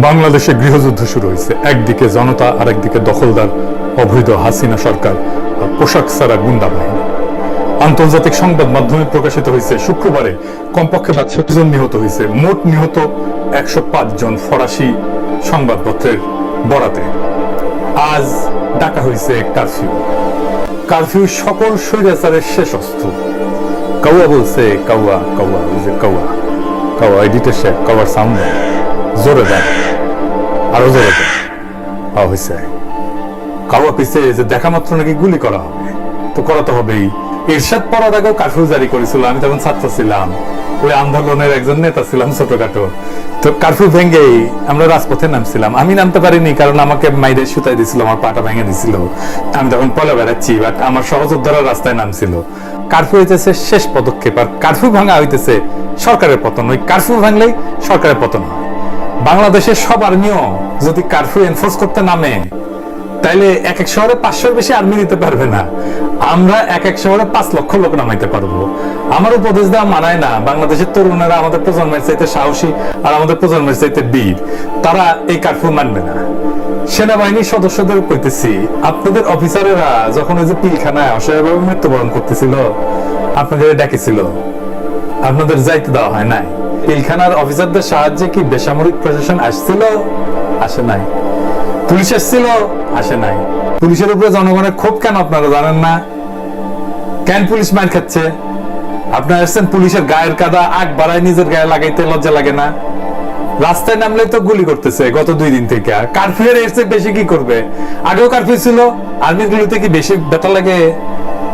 বাংলাদেশে গৃহযুদ্ধ শুরু হয়েছে। একদিকে জনতা, আরেকদিকে দখলদার অবৈধ হাসিনা সরকার, পোশাক ছাড়া গুন্ডা বাহিনী। আন্তর্জাতিক সংবাদ মাধ্যমে প্রকাশিত হয়েছে শুক্রবারে কমপক্ষে ৬২ জন নিহত হয়েছে। মোট নিহত ১০৫ জন ফরাসি সংবাদপত্রের বরাতে। আজ ডাকা হয়েছে কারফিউ সকল স্বৈরাচারের শেষ অস্ত্র। কাউয়া বলছে কাউয়া কাউয়া, কাউয়া কাউয়া এডিটর সাহেব কাউয়ার সাউন্ড জোরে দেন, আরো জোরে দেন। হয়েছে কাউয়া কইছে যে দেখা মাত্র নাকি গুলি করা হবে, তো করা তো হবেই। এরশাদ পরার আগেও কারফিউ জারি করেছিল, আমি তখন ছাত্র ছিলাম, ওই আন্দোলনের একজন নেতা ছিলাম ছোটখাটো। তো কারফিউ ভেঙ্গেই আমরা রাজপথে নামছিলাম। আমি নামতে পারিনি কারণ আমাকে মাইরে সুতাই দিছিল, আমার পাটা ভেঙে দিছিল। আমি তখন পলে বেড়াচ্ছি, বাট আমার সহযোদ্ধারা রাস্তায় নামছিল। কারফিউ হইতেছে শেষ পদক্ষেপ, আর কারফিউ ভাঙা হইতেছে সরকারের পতন। ওই কারফিউ ভাঙলেই সরকারের পতন হয়। বাংলাদেশের সব আর্মিও যদি কারফিউ এনফোর্স করতে নামে, তাইলে এক এক শহরে ৫০০-র বেশি আর্মি নিতে পারবে না। আমরা এক এক শহরে ৫ লক্ষ লোক নামাইতে পারবো। আমার উপদেশ দেওয়া মানায় না। বাংলাদেশের তরুণেরা আমাদের প্রজন্মের চাইতে সাহসী, আর আমাদের প্রজন্মের চাইতে বীর। তারা এই কারফিউ মানবে না। সেনাবাহিনীর সদস্যদের কইতেছি, আপনাদের অফিসারেরা যখন ওই যে পিলখানায় অসহায়ভাবে মৃত্যুবরণ করতেছিল, আপনাদের ডেকেছিল, আপনাদের যাইতে দেওয়া হয় নাই। পিলখানার অফিসারদের সাহায্যে কি বেসামরিক প্রশাসন আসছিল? আসে নাই। পুলিশ এসেছিল? আসে নাই। পুলিশের উপরে জনগণের ক্ষোভ কেন আপনারা জানেন না? কেন পুলিশ মার খাচ্ছে? আপনারা এসছেন পুলিশের গায়ের কাদা আগ বাড়ায় নিজের গায়ে লাগাইতে লজ্জা লাগে না? রাস্তায় নামলে তো গুলি করতেছে গত 2 দিন থেকে। কারফিউ এর চেয়ে বেশি কি করবে? আগেও কারফিউ ছিল। আর্মির গুলিতে কি বেশি ব্যথা লাগে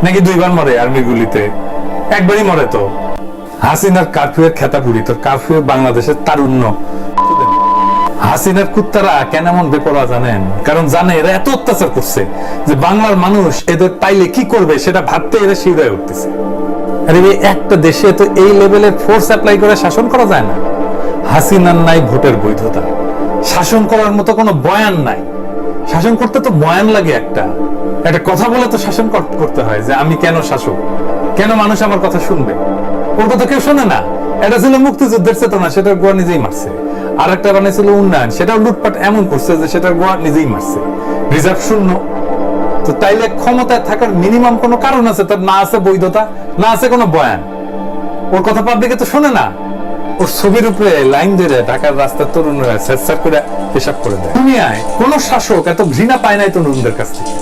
নাকি 2বার মরে আর্মির গুলিতে? একবারই মরে তো। হাসিনার কারফিউ এর খেতা পুরি। তো কারফিউ বাংলাদেশের তারুণ্য। হাসিনার কুত্তারা কেন এমন বেপরোয়া জানেন? কারণ জানে এরা এত অত্যাচার করছে যে বাংলার মানুষ এদের পাইলে কি করবে সেটা ভাবতে এরা শিউরায় উঠতেছে। আরে একটা দেশে তো এই লেভেলের ফোর্স অ্যাপ্লাই করে শাসন করা যায় না। হাসিনার নাই ভোটের বৈধতা, শাসন করার মতো কোনো বয়ান নাই। শাসন করতে তো বয়ান লাগে, একটা কথা বলে তো শাসন করতে হয় যে আমি কেন শাসক, কেন মানুষ আমার কথা শুনবে। ওর কথা কেউ শোনে না। এটা ছিল মুক্তিযুদ্ধের চেতনা, সেটার গোয়া নিজেই মারছে। আর একটা বানিয়েছিল উন্নয়ন, সেটাও লুটপাট এমন করছে যে সেটার গোয়া নিজেই মারছে। রিজার্ভ শূন্য। তো তাইলে ক্ষমতায় থাকার মিনিমাম কোনো কারণ আছে? তার না আছে বৈধতা, না আছে কোনো বয়ান। ওর কথা পাবলিকে তো শোনে না। ওর ছবির উপরে লাইন ধরে ঢাকার রাস্তার তরুণরা স্যার করে পেশাব করে দেয়। দুনিয়ায় কোন শাসক এত ঘৃণা পায় নাই তরুণদের কাছ থেকে।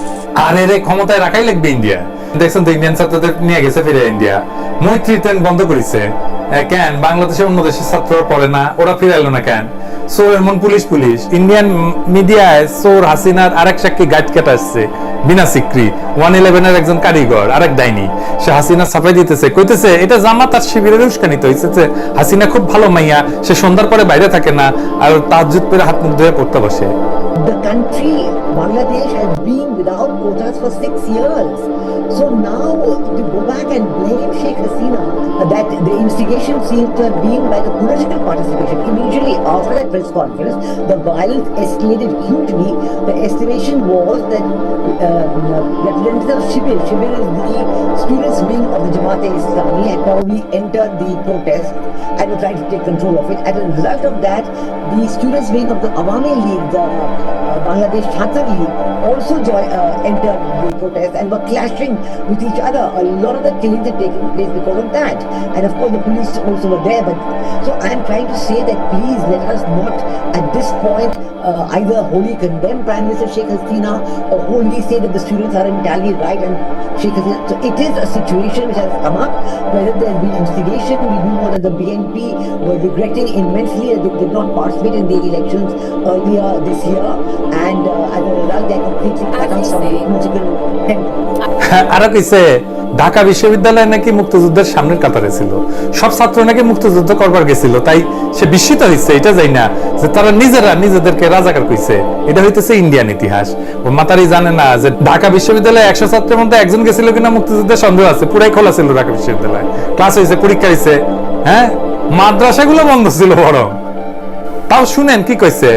আর এর ক্ষমতায় রাখাই লাগবে ইন্ডিয়া। দেখছেন তো ইন্ডিয়ান ছাত্রদের নিয়ে গেছে ফিরে ইন্ডিয়া। মৈত্রী ট্রেন বন্ধ করেছে কেন? বাংলাদেশে অন্য দেশের ছাত্ররা পড়ে না, ওরা ফিরাইলো না কেন? সোর এমন পুলিশ ইন্ডিয়ান মিডিয়ায় সোর হাসিনার আরেক সাক্ষী গাইড কেটে আসছে বিনা সিক্রি। 111 এর একজন কারিগর, আরেক ডাইনি। সে হাসিনা ছাপাই দিতেছে, কইতেছে এটা জামাত আর শিবিরের উস্কানিত হয়েছে যে হাসিনা খুব ভালো মাইয়া, সে সন্ধ্যার পরে বাইরে থাকে না, আর তাহাজ্জুদ পরে হাত মুখ ধুয়ে পড়তে বসে। The country, Bangladesh, has been without quotas for 6 years. So now to go back and blame Sheikh Hasina that the instigation seems to have been by the political participation. Immediately after that press conference, the violence escalated hugely. The estimation was that representatives of Shibir is the students' wing of the Jamaat-e-Islami, had probably entered the protest and were trying to take control of it. As a result of that, the students' wing of the Awami League, the Bangladesh Chhatra League, also entered the protest and were clashing with each other. A lot of the killings had taken place because of that. And of course the police also were there. But so I am trying to say that please let us not at this point either wholly condemn Prime Minister Sheikh Hasina or wholly say that the students are entirely right and Sheikh Hasina. So it is a situation which has come up. Whether there has been instigation, we do know that the BNP were regretting immensely that they did not participate in the elections earlier this year, and as a result they are completely cut off from the political tempo. আরো কিসে ঢাকা বিশ্ববিদ্যালয় নাকি মুক্তিযুদ্ধের সামনের কাতারে ছিল, সব ছাত্র নাকি মুক্তিযুদ্ধ করবার গেছিল, তাই সে বিস্মিত হয়েছে। এটা যাই না যে তারা নিজেরা নিজেদেরকে রাজাকার কইছে। এটা হইতেছে ইন্ডিয়ান ইতিহাস। ও মাতারি জানে না যে ঢাকা বিশ্ববিদ্যালয়ে 100 ছাত্রের মধ্যে একজন গেছিল কিনা মুক্তিযুদ্ধেের সন্দেহ আছে। পুরাই খোলা ছিল ঢাকা বিশ্ববিদ্যালয়, ক্লাস হয়েছে, পরীক্ষা হয়েছে। হ্যাঁ, মাদ্রাসাগুলো বন্ধ ছিল বরং। তাও শুনেন কি কইছে,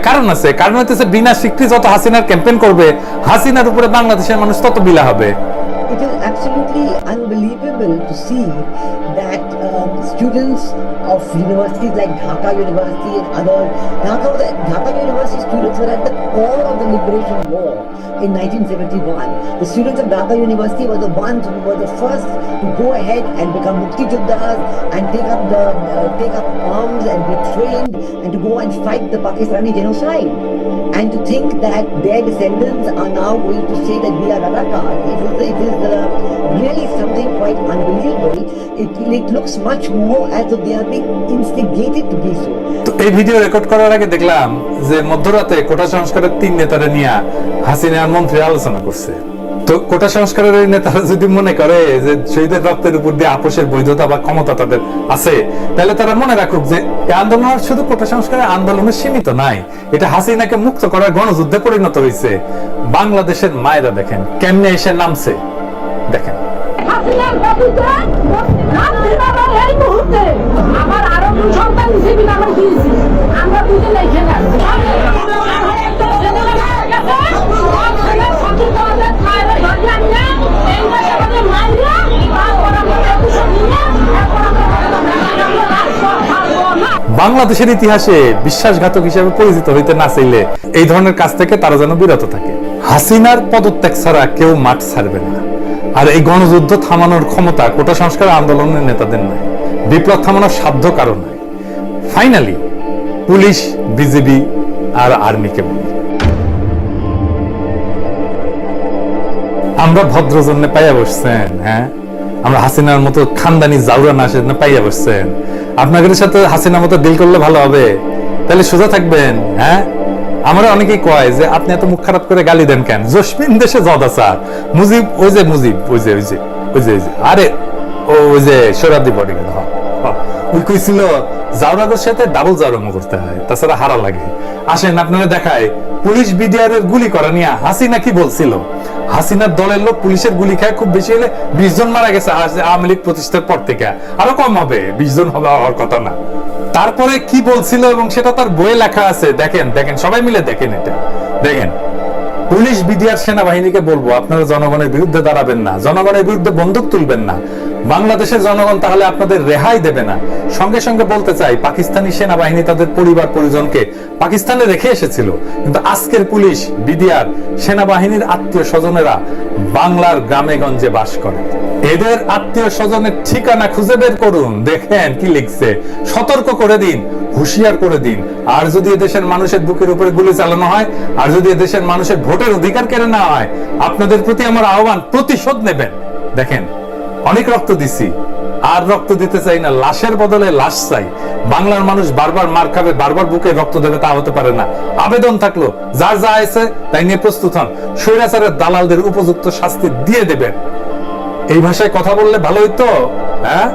কারণ আছে। কারণ হইতেছে বিনা স্বীকৃতি যত হাসিনার ক্যাম্পেইন করবে, হাসিনার উপরে বাংলাদেশের মানুষ তত বিলা হবে। It is absolutely unbelievable to see that students of universities like Dhaka University and others, Dhaka was Liberation War in 1971. The students of Dhaka University were the ones who were the first to go ahead and become Mukti Juddhas and take up arms and be trained and to go and fight the Pakistani genocide. And to think that their descendants are now going to say that we are Razakars, it is really something quite unbelievable. It looks much more as though they are being instigated to be so. তো এই video record করার আগে দেখলাম যে মধ্যরাতে কোটা সংস্কারের 3 নেতারা নিয়ে হাসিনার মন্ত্রী আলোচনা করছে। তো কোটা সংস্কারের এই নেতারা যদি মনে করে যে শহীদের রক্তের উপর দিয়ে আপোষের বৈধতা বা ক্ষমতা তাদের আছে, তাহলে তারা মনে রাখুক যে এই আন্দোলন শুধু কোটা সংস্কারের আন্দোলনে সীমিত নাই, এটা হাসিনাকে মুক্ত করার গণযুদ্ধে পরিণত হয়েছে। বাংলাদেশের মায়েরা দেখেন কেমনে এসে নামছে, দেখেন। হাসিনার গতিতে হাসিনার এই মুহূর্তে আমার আরো 2 সন্তান হিসেবে নামে দিয়েছি। আমরা দুজন এখানে আছি। বাংলাদেশের ইতিহাসে বিশ্বাসঘাতক হিসেবে পরিচিত হইতে না চাইলে এই ধরনের কাজ থেকে তারা যেন বিরত থাকে। হাসিনার পদত্যাগ ছাড়া কেউ মাঠ ছাড়বে না। আর এই গণযুদ্ধ থামানোর ক্ষমতা কোটা সংস্কার আন্দোলনের নেতাদের নাই, বিপ্লব থামানোর সাধ্য কারো নাই। ফাইনালি পুলিশ, বিজিবি আর আর্মিকে বলি, আমরা ভদ্র জন্য পাইয়া বসছেন। হ্যাঁ, আমরা হাসিনার মতো খানদানি জাউরা না সেজন্য পাইয়া বসছেন। আপনাদের সাথে হাসিনার মতো ডিল করলে ভালো হবে, তাহলে সোজা থাকবেন। হ্যাঁ, আমরা অনেকেই কয় যে আপনি এত মুখ খারাপ করে গালি দেন কেন? জসমিন দেশে জদা স্যার মুজিব, ওই যে আরে ওই যে সোরাদি বডি ওই কইছিল জাউরাগের সাথে ডাবল জাউরামো করতে হয়, তাছাড়া হারা লাগে। আসেন আপনারা দেখায় পুলিশ বিডিআরের গুলি করা নিয়ে হাসিনা কি বলছিল। হাসিনার দলের লোক পুলিশের গুলি খায় খুব বেশি হলে 20 জন মারা গেছে আওয়ামী লীগ প্রতিষ্ঠার পর থেকে, আরো কম হবে, 20 জন হবে হওয়ার কথা না। তারপরে কি বলছিল এবং সেটা তার বইয়ে লেখা আছে, দেখেন সবাই মিলে দেখেন, এটা দেখেন। পুলিশ, বিডিআর, সেনাবাহিনীকে বলবো আপনারা জনগণের বিরুদ্ধে দাঁড়াবেন না, জনগণের বিরুদ্ধে বন্দুক তুলবেন না। বাংলাদেশের জনগণ তাহলে আপনাদের রেহাই দেবে না। সঙ্গে সঙ্গে বলতে চাই, পাকিস্তানি সেনাবাহিনী তাদের পরিবার পরিজনকে পাকিস্তানে রেখে এসেছিল, কিন্তু আজকের পুলিশ, বিডিআর, সেনাবাহিনীর আত্মীয় স্বজনেরা বাংলার গ্রামে গঞ্জে বাস করে। এদের আত্মীয় স্বজনের ঠিকানা খুঁজে বের করুন, দেখেন কি লিখছে, সতর্ক করে দিন, হুঁশিয়ার করে দিন। আর যদি এদেশের মানুষের বুকের উপরে গুলি চালানো হয়, আর যদি এদেশের মানুষের ভোটের অধিকার কেড়ে নেওয়া হয়, আপনাদের প্রতি আমার আহ্বান, প্রতিশোধ নেবেন। দেখেন, অনেক রক্ত দিছি, আর রক্ত দিতে চাই না, লাশের বদলে লাশ চাই। বাংলার মানুষ বারবার মার খাবে, বারবার বুকে রক্ত দেবে, তা হতে পারে না। আবেদন থাকলো, যার যা আছে তাই নিয়ে প্রস্তুত হন, স্বৈরাচারের দালালদের উপযুক্ত শাস্তি দিয়ে দেবেন। এই ভাষায় কথা বললে ভালো হইতো। হ্যাঁ,